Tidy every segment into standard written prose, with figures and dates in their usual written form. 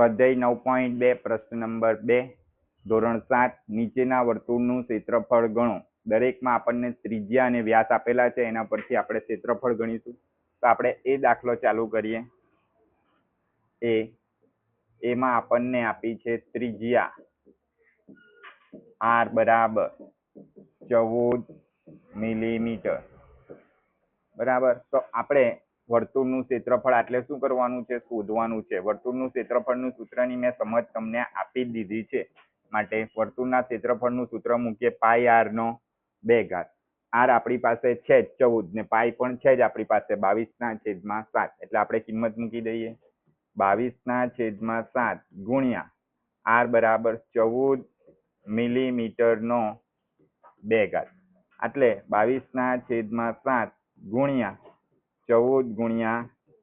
સ્વાધ્યાય 9.2 પ્રશ્ન નંબર 2 ધોરણ 7 નીચેના વર્તુળનું ક્ષેત્રફળ ગણો। દરેકમાં આપણને ત્રિજ્યા અને વ્યાસ આપેલા છે, એના પરથી આપણે ક્ષેત્રફળ ગણીશું। તો આપણે એ દાખલો ચાલુ કરીએ। એમાં આપણને આપી છે ત્રિજ્યા r બરાબર 14 મિલીમીટર બરાબર। તો આપણે વર્તુળનું ક્ષેત્રફળ એટલે શું કરવાનું છે? શોધવાનું છે। વર્તુળનું ક્ષેત્રફળનું સૂત્રની મેં સમજ તમને આપી દીધી છે, માટે વર્તુળના ક્ષેત્રફળનું સૂત્ર મૂકીએ પાઈ r નો 2 ઘાત। r આપણી પાસે છે 14 ને પાઈ પણ છે જ આપણી પાસે 22/7, એટલે આપણે કિંમત મૂકી દઈએ 22/7 ગુણ્યા r બરાબર 14 મિલીમીટરનો 2 ઘાત, એટલે 22/7 ગુણ્યા 14 ગુણ્યા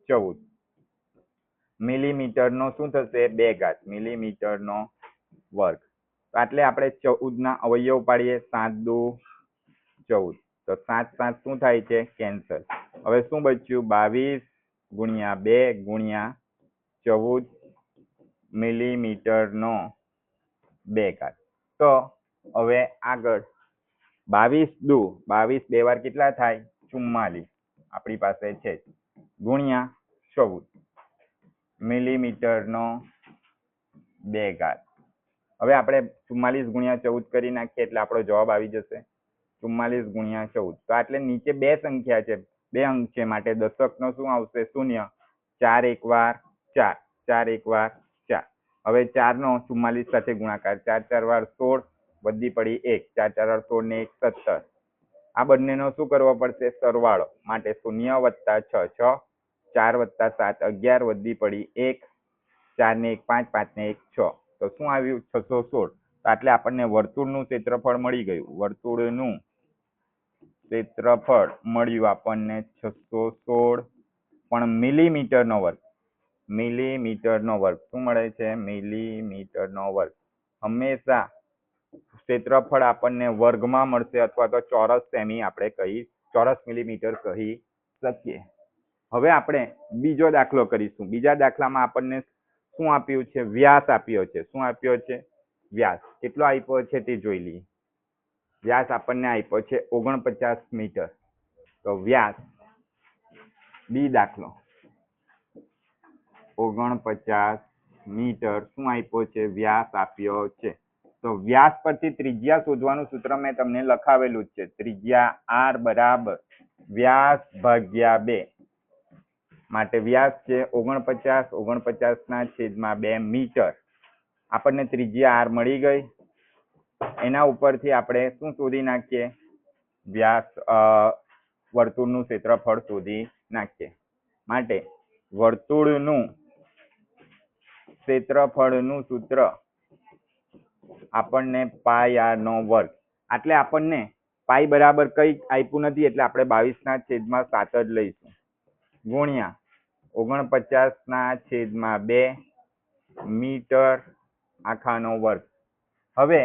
14 મિલીમીટરનો શું થશે? 2 ઘાત મિલીમીટરનો વર્ગ। એટલે આપણે 14 ના અવયવ પાડીએ 7 દુ 14, તો 7 7 શું થાય છે? કેન્સલ। હવે શું બચ્યું? 22 ગુણ્યા 2 ગુણ્યા 14 મિલીમીટરનો 2 ઘાત। તો હવે આગળ 22 દુ 22 બે વાર કેટલા થાય? 44 આપણી પાસે છે, ગુણ્યા 14 મિલીમીટરનો 2 ઘાત। હવે આપણે 44 ગુણ્યા 14 કરી નાખીએ એટલે આપણો જવાબ આવી જશે 44 ગુણ્યા 14। તો એટલે નીચે બે સંખ્યા છે, બે અંક છે, માટે દશકનો શું આવશે? શૂન્ય। 4 એક વાર 4, 4 એક વાર 4। હવે 4 નો 44 સાથે ગુણાકાર, 4 4 વાર 16 વધી પડી 1, 4 4 વાર 16 ને 1 17। આ બંનેનો શું કરવો પડશે? સરવાળો, માટે 0 વત્તા 6 6, 4 વત્તા 7 11 વધી પડી 1, 4 ને 1 5, 5 ને 1 6, તો શું આવ્યું? 616। એટલે આપણને વર્તુળનું ક્ષેત્રફળ મળી ગયું। વર્તુળનું ક્ષેત્રફળ મળ્યું આપણને 616, પણ મિલીમીટરનો વર્ગ, મિલીમીટરનો વર્ગ શું મળે છે? મિલીમીટરનો વર્ગ। હંમેશા ક્ષેત્રફળ આપણને વર્ગમાં મળશે, અથવા તો ચોરસ સેમી આપણે ચોરસ મિલીમીટર કહી શકીએ। હવે આપણે બીજો દાખલો કરીશું। બીજા દાખલામાં આપણને શું આપ્યું છે? વ્યાસ આપ્યો છે। શું આપ્યો છે? વ્યાસ। કેટલો આપ્યો છે તે જોઈ લઈએ। વ્યાસ આપણને આપ્યો છે 49 મીટર। તો વ્યાસ બી દાખલો 49 મીટર શું આપ્યો છે? વ્યાસ આપ્યો છે। તો વ્યાસ પરથી ત્રિજ્યા શોધવાનું સૂત્ર મેં તમને લખાવેલું જ છે। ત્રિજ્યા r બરાબર વ્યાસ ભાગ્યા 2, માટે વ્યાસ છે 49, 49/2 મીટર। આપણને ત્રિજ્યા r મળી ગઈ। એના ઉપરથી આપણે શું શોધી નાખીએ? વ્યાસ વર્તુળનું ક્ષેત્રફળ શોધી નાખીએ। માટે વર્તુળનું ક્ષેત્રફળનું સૂત્ર આપણને પાઈ r નો વર્ગ, એટલે આપણને પાઈ બરાબર કઈ આપ્યું નથી, એટલે આપણે 22/7 જ લઈશું, ગુણ્યા 49/2 મીટર આખાનો વર્ગ। હવે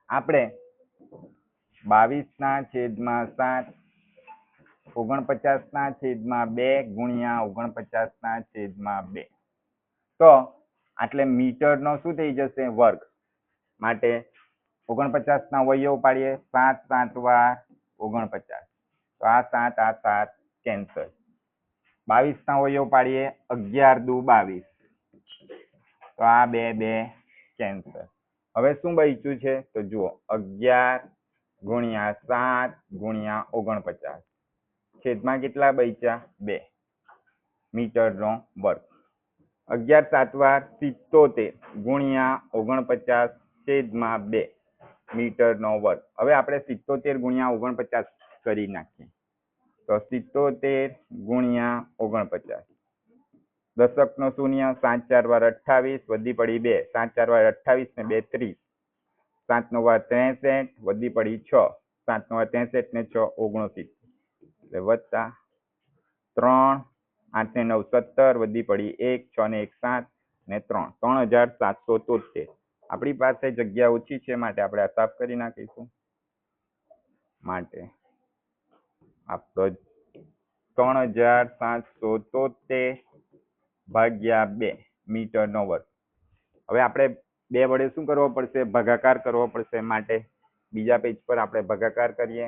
આપણે 22/7 49/2 ગુણ્યા 49/2, તો એટલે મીટરનો શું થઈ જશે? વર્ગ। માટે 49 ના અવયવ પાડીએ 7 7 વાર 49, તો આ 7 આ 7 કેન્સલ। 22 ના અવયવ પાડીએ 11 દુ 22, તો આ 2 2 કેન્સલ। હવે શું બચ્યું છે? તો જુઓ 11 ગુણ્યા 7 ગુણ્યા 49, છેદમાં કેટલા બચ્યા? 2 મીટરનો વર્ગ। 11 7 વાર 77 ગુણ્યા 49 છેદમાં 2 મીટરનો વર્ગ। હવે આપણે 77 ગુણ્યા 49 કરી નાખીએ, તો 77 ગુણ્યા 49, દશકનો શૂન્ય, 7 4 વાર 28 વધી પડી 2, 7 4 વાર 28 ને 2 30, 7 9 વાર 63 વધી પડી 6, 7 9 વાર 63 ને 6 69, એટલે વત્તા 3 8 ને 9 17 વધી પડી 1, 6 ને 1 7 ને 3 3773। આપણી પાસે જગ્યા ઓછી છે, માટે આપણે આ સાફ કરી નાખીશું। માટે આપણો 3773 ભાગ્યા 2 મીટરનો વર્ગ. હવે આપણે 2 વડે શું કરવો પડશે? ભાગાકાર કરવો પડશે. માટે બીજા પેજ પર આપણે ભાગાકાર કરીએ.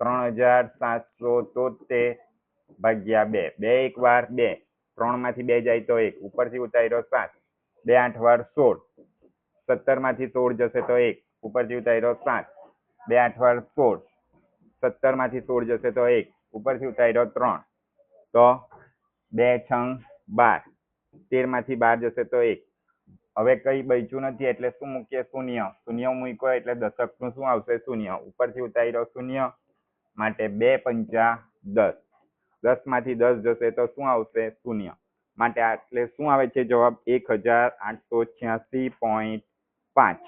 3773 ભાગ્યા 2. 2 એક વાર 2, 3 માંથી 2 જાય તો 1, ઉપરથી ઉતાર્યો 7, 2 8 વાર 16, 17 માંથી 16 જશે તો 1, ઉપરથી ઉતાર્યો 7, 2 8 વાર 16, 17 માંથી 16 જશે તો 1, ઉપરથી ઉતાર્યો 3, તો 2 6 12, 13 માંથી 12 જશે તો 1. હવે કઈ બચ્યું નથી એટલે શું મૂકીએ? શૂન્ય. શૂન્ય મૂક્યો એટલે દશકનું શું આવશે? શૂન્ય. ઉપરથી ઉતાર્યો શૂન્ય, માટે 2 પંચા 10. 10 માંથી 10 જશે તો શું આવશે? શૂન્ય. માટે એટલે શું આવે છે જવાબ? 1886.5.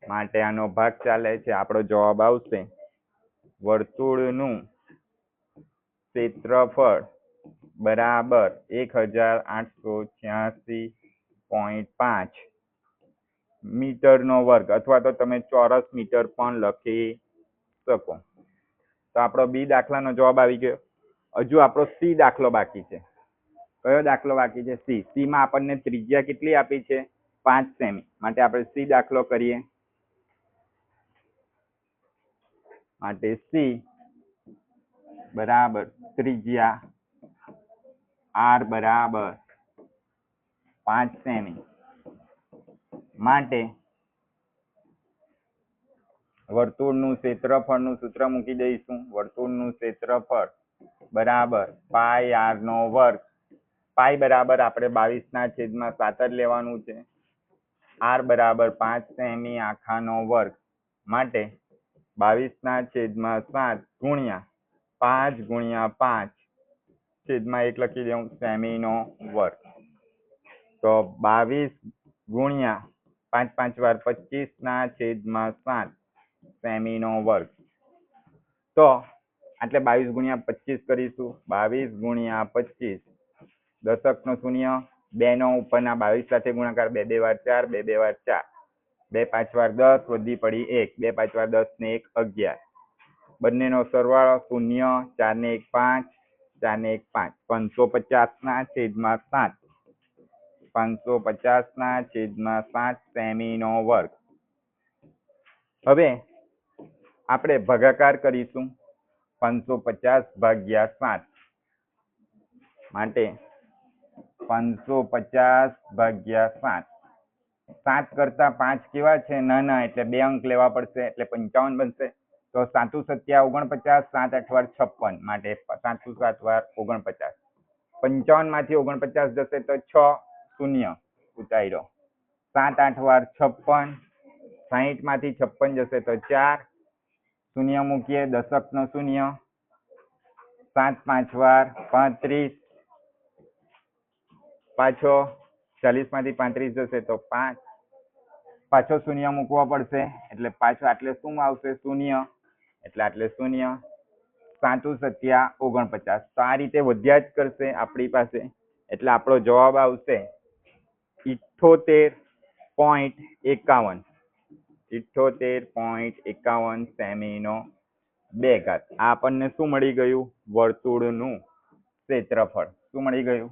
માટે આનો ભાગ ચાલે છે. આપણો જવાબ આવશે વર્તુળનું ક્ષેત્રફળ બરાબર 1886.5 મીટરનો વર્ગ, અથવા તો તમે ચોરસ મીટર પણ લખી શકો. તો આપણો બી દાખલાનો જવાબ આવી ગયો. હજુ આપણો સી દાખલો બાકી છે. કયો દાખલો બાકી છે? સી. સી માં આપણને ત્રિજ્યા કેટલી આપી છે? 5 સેમી. માટે આપણે સી દાખલો કરીએ. માટે સી બરાબર ત્રિજ્યા આર બરાબર 5 સેમી. માટે વર્તુળનું ક્ષેત્રફળનું સૂત્ર મૂકી દઈશું. વર્તુળનું ક્ષેત્રફળ બરાબર પાઈ આર નો વર્ગ. પાઈ બરાબર આપણે 22/7 જ લેવાનું છે. આર બરાબર 5 સેમી આખાનો વર્ગ. માટે 22/7 ગુણ્યા 5 ગુણ્યા 5 છેદમાં 1 લખી દઉં સેમીનો વર્ગ. તો 22 ગુણ્યા 5 5 વાર 25/7 સેમીનો વર્ગ. તો એટલે 22 ગુણ્યા 25 કરીશું. 22 ગુણ્યા 25 દશકનો શૂન્ય, 2 નો ઉપરના 22 સાથે ગુણાકાર, 2 2 વાર 4, 2 2 વાર 4, 2 5 વાર 10, વધી પડી 1, 2 5 વાર 10 ને 1 11. બંનેનો સરવાળો શૂન્ય, 4 ને 1 5, 4 ને 1 5, 550/7, 550/7 સેમીનો વર્ગ. હવે આપણે ભાગાકાર કરીશું 550/7. માટે 550/7. 7 કરતા 5 કેવા છે? નાના, એટલે 2 અંક લેવા પડશે, એટલે 55 બનશે. તો 7 7 49, 7 8 વાર 56. માટે 7 7 વાર 49. 55 માંથી 49 જશે તો 6, શૂન્ય ઉતાર્યો. 7 8 વાર 56, 60 માંથી 56 જશે તો 4, શૂન્ય મૂકીએ, દશકનો શૂન્ય. 7 5 વાર 35, પાછો 40 માંથી 35 જશે તો 5, પાછો શૂન્ય મૂકવો પડશે, એટલે પાછો આટલે શું આવશે? શૂન્ય. એટલે આટલે શૂન્ય. 7 7 49. તો આ રીતે વધ્યા જ કરશે આપણી પાસે. એટલે આપણો જવાબ આવશે 78.51. 78.51 સેમીનો 2 ઘાત. આ આપણને શું મળી ગયું? વર્તુળનું ક્ષેત્રફળ. શું મળી ગયું?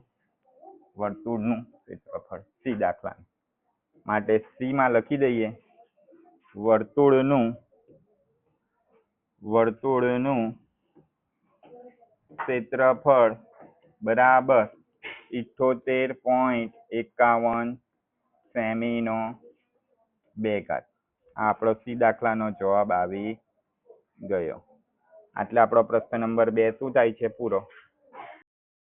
વર્તુળનું ક્ષેત્રફળ. સી દાખલા માટે સી માં લખી દઈએ વર્તુળનું ક્ષેત્રફળ બરાબર 78.51 સેમીનો 2 ઘાત. આ આપણો સી દાખલાનો જવાબ આવી ગયો. એટલે આપણો પ્રશ્ન નંબર 2 શું થાય છે? પૂરો.